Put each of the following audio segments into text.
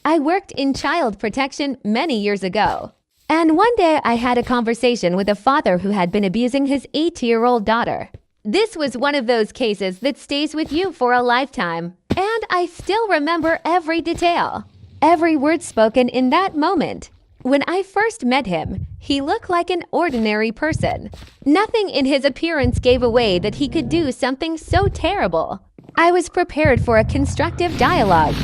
I worked in child protection many years ago. And one day I had a conversation with a father who had been abusing his 8-year-old daughter. This was one of those cases that stays with you for a lifetime, and I still remember every detail, every word spoken in that moment. When I first met him, he looked like an ordinary person. Nothing in his appearance gave away that he could do something so terrible. I was prepared for a constructive dialogue,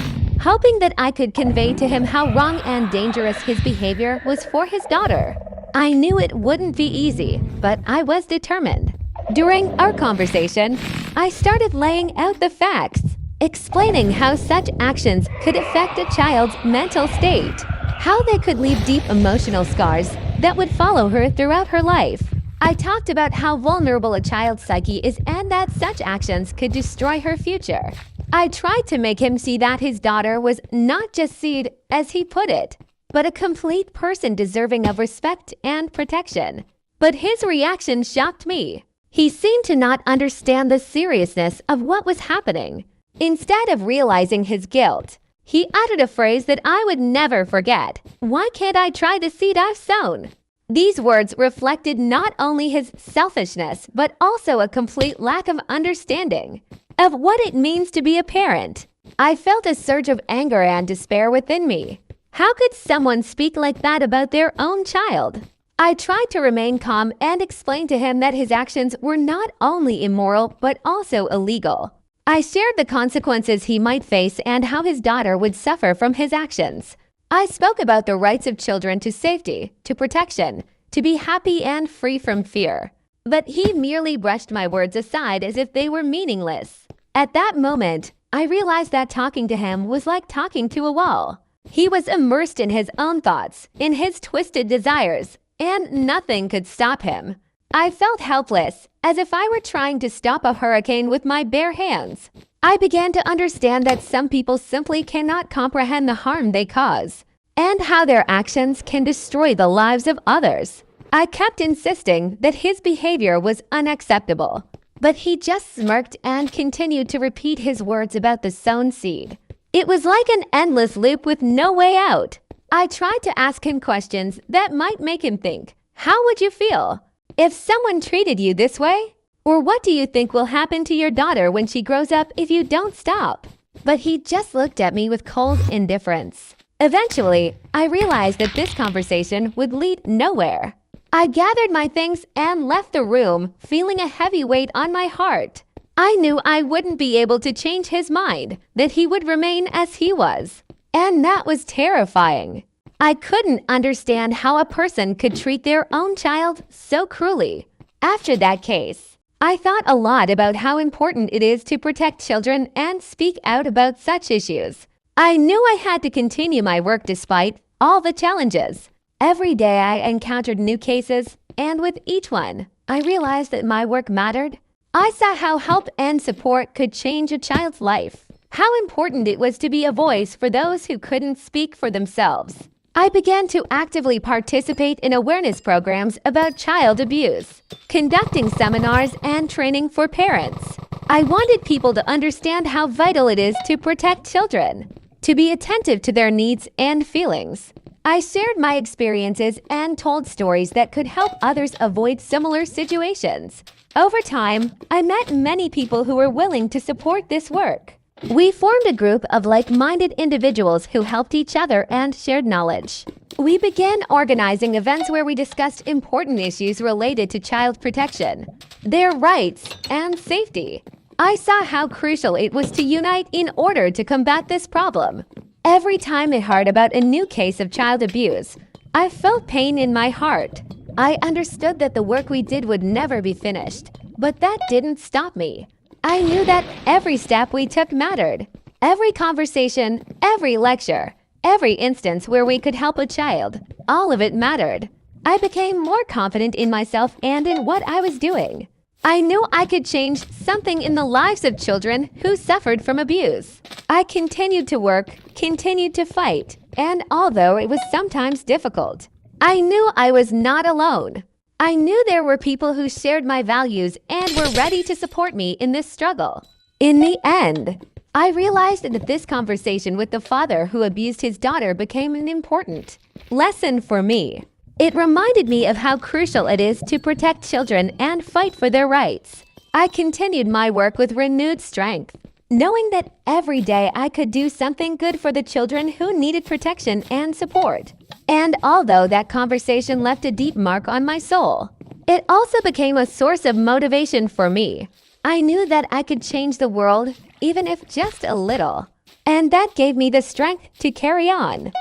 hoping that I could convey to him how wrong and dangerous his behavior was for his daughter. I knew it wouldn't be easy, but I was determined. During our conversation, I started laying out the facts, explaining how such actions could affect a child's mental state, how they could leave deep emotional scars that would follow her throughout her life. I talked about how vulnerable a child's psyche is and that such actions could destroy her future. I tried to make him see that his daughter was not just seed, as he put it, but a complete person deserving of respect and protection. But his reaction shocked me. He seemed to not understand the seriousness of what was happening. Instead of realizing his guilt, he uttered a phrase that I would never forget. "Why can't I try the seed I've sown?" These words reflected not only his selfishness, but also a complete lack of understanding of what it means to be a parent. I felt a surge of anger and despair within me. How could someone speak like that about their own child? I tried to remain calm and explain to him that his actions were not only immoral, but also illegal. I shared the consequences he might face and how his daughter would suffer from his actions. I spoke about the rights of children to safety, to protection, to be happy and free from fear. But he merely brushed my words aside as if they were meaningless. At that moment, I realized that talking to him was like talking to a wall. He was immersed in his own thoughts, in his twisted desires, and nothing could stop him. I felt helpless, as if I were trying to stop a hurricane with my bare hands. I began to understand that some people simply cannot comprehend the harm they cause, and how their actions can destroy the lives of others. I kept insisting that his behavior was unacceptable, but he just smirked and continued to repeat his words about the sown seed. It was like an endless loop with no way out. I tried to ask him questions that might make him think. How would you feel if someone treated you this way? Or what do you think will happen to your daughter when she grows up if you don't stop? But he just looked at me with cold indifference. Eventually, I realized that this conversation would lead nowhere. I gathered my things and left the room, feeling a heavy weight on my heart. I knew I wouldn't be able to change his mind, that he would remain as he was. And that was terrifying. I couldn't understand how a person could treat their own child so cruelly. After that case, I thought a lot about how important it is to protect children and speak out about such issues. I knew I had to continue my work despite all the challenges. Every day I encountered new cases, and with each one, I realized that my work mattered. I saw how help and support could change a child's life, how important it was to be a voice for those who couldn't speak for themselves. I began to actively participate in awareness programs about child abuse, conducting seminars and training for parents. I wanted people to understand how vital it is to protect children, to be attentive to their needs and feelings. I shared my experiences and told stories that could help others avoid similar situations. Over time, I met many people who were willing to support this work. We formed a group of like-minded individuals who helped each other and shared knowledge. We began organizing events where we discussed important issues related to child protection, their rights, and safety. I saw how crucial it was to unite in order to combat this problem. Every time I heard about a new case of child abuse, I felt pain in my heart. I understood that the work we did would never be finished, but that didn't stop me. I knew that every step we took mattered. Every conversation, every lecture, every instance where we could help a child, all of it mattered. I became more confident in myself and in what I was doing. I knew I could change something in the lives of children who suffered from abuse. I continued to work, continued to fight, and although it was sometimes difficult, I knew I was not alone. I knew there were people who shared my values and were ready to support me in this struggle. In the end, I realized that this conversation with the father who abused his daughter became an important lesson for me. It reminded me of how crucial it is to protect children and fight for their rights. I continued my work with renewed strength, knowing that every day I could do something good for the children who needed protection and support. And although that conversation left a deep mark on my soul, it also became a source of motivation for me. I knew that I could change the world, even if just a little, and that gave me the strength to carry on.